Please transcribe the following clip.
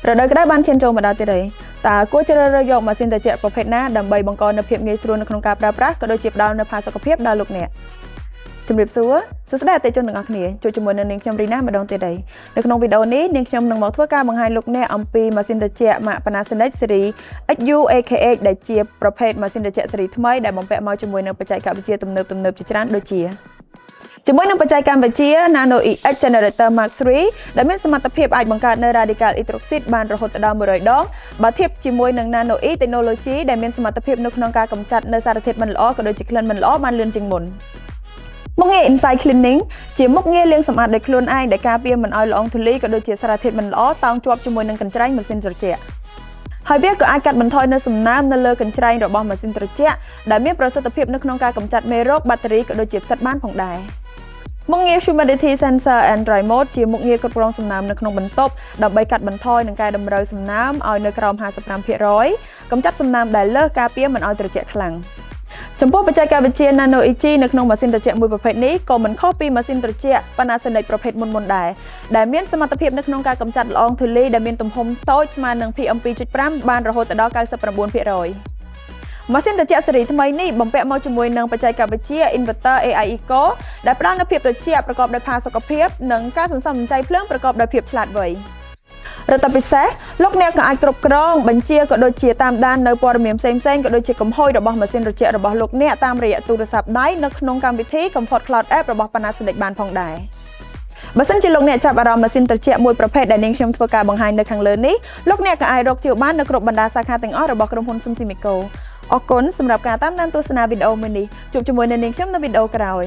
រដូវក្តៅបានឈានចូលមកដល់ទៀតហើយតើគួរជ្រើសរើសយកម៉ាស៊ីនត្រជាក់ប្រភេទណាដើម្បីបង្កនូវភាពងាយស្រួលនៅក្នុងការប្រើប្រាស់ក៏ដូចជាផ្ដល់នូវផាសុកភាពដល់លោកអ្នកជំរាបសួរស្ដីអតិថិជនទាំងអស់គ្នាជួបជាមួយនឹងនាងខ្ញុំរីណាម្ដងទៀតហើយនៅក្នុងវីដេអូនេះនាងខ្ញុំនឹងមកធ្វើការបង្ហាញលោកអ្នកអំពីម៉ាស៊ីនត្រជាក់ម៉ាក Panasonic Series XU-AKH ដែលជាប្រភេទម៉ាស៊ីនត្រជាក់ស៊េរីថ្មីដែលបំពាក់មកជាមួយនឹងបច្ចេកវិទ្យាទំនើបជាច្រើនដូចជាជាមួយនឹងបច្ចេកវិទ្យា Nano EX Generator Mark III ដែលមានសមត្ថភាពអាចបង្កើតនៅ Radical Hydroxide បានរហូតដល់100 ដងបើធៀបជាមួយនឹង Nano E Technology ដែលមានសមត្ថភាពនៅក្នុងការកម្ចាត់នៅសារធាតុមិនល្អក៏ដូចជាក្លិនមិនល្អបានលឿនជាងមុនមុខងារ Inside Cleaning ជាមុខងារលាងសម្អាតដោយខ្លួនឯងដែលការពារមិនឲ្យល្អងធូលីក៏ដូចជាសារធាតុមិនល្អតោងជាប់ជាមួយនឹងកញ្ច្រែងម៉ាស៊ីនត្រជាក់ហើយវាក៏អាចកាត់បន្ថយនៅសំណើមនៅលើកញ្ច្រែងរបស់ម៉ាស៊ីនត្រជាក់ដែលមានប្រសិទ្ធភាពនៅក្នុងការកម្ចាត់មេរោគបាក់តេរីក៏ដូចជាផ្សិតបានផងដែរមុខងារ Humidity Sensor and Dry Mode ជាមុខងារគ្រប់គ្រងសំណើមនៅក្នុងបន្ទប់ដើម្បីកាត់បន្ថយនិងកែតម្រូវសំណើមឲ្យនៅក្រោម 55% កម្ចាត់សំណើមដែលលើសការពារមិនឲ្យត្រជាក់ខ្លាំងចំពោះបច្ចេកវិទ្យា Nano EG នៅក្នុងម៉ាស៊ីនត្រជាក់មួយប្រភេទនេះក៏មិនខុសពីម៉ាស៊ីនត្រជាក់ Panasonic ប្រភេទមុនដែរដែលមានសមត្ថភាពនៅក្នុងការកម្ចាត់ល្អងធូលីដែលមានទំហំតូចស្មើនឹង PM2.5 បានរហូតដល់ 99%ម៉ាស៊ីនត្រជាក់ស៊េរីថ្មីនេះបំពាក់មកជាមួយនឹងបច្ចេកវិទ្យា Inverter AI Eco ដែលផ្ដល់នូវភាពត្រជាក់ប្រកបដោយផាសុកភាពនិងការសន្សំសំចៃភ្លើងប្រកបដោយភាពឆ្លាតវៃរដ្ឋពិសេសលោកអ្នកក៏អាចគ្រប់គ្រងបញ្ជាក៏ដូចជាតាមដាននៅព័ត៌មានផ្សេងៗក៏ដូចជាកំហុសរបស់ម៉ាស៊ីនត្រជាក់របស់លោកអ្នកតាមរយៈទូរស័ព្ទដៃនៅក្នុងកម្មវិធី Comfort Cloud App របស់ Panasonic បានផងដែរបើសិនជាលោកអ្នកចាប់អារម្មណ៍ម៉ាស៊ីនត្រជាក់មួយប្រភេទដែលនាងខ្ញុំធ្វើការបង្ហាញនៅខាងលើនេះលោកអ្នកក៏អាចរកជាវបាននៅគ្រប់បណ្ដាសាខាទាំងអស់របស់ក្រុមហ៊ុន Sumsimico អរគុណសម្រាប់ការតាមដានទស្សនាវីដេអូមួយនេះជួបជាមួយនៅនាងខ្ញុំនៅវីដេអូក្រោយ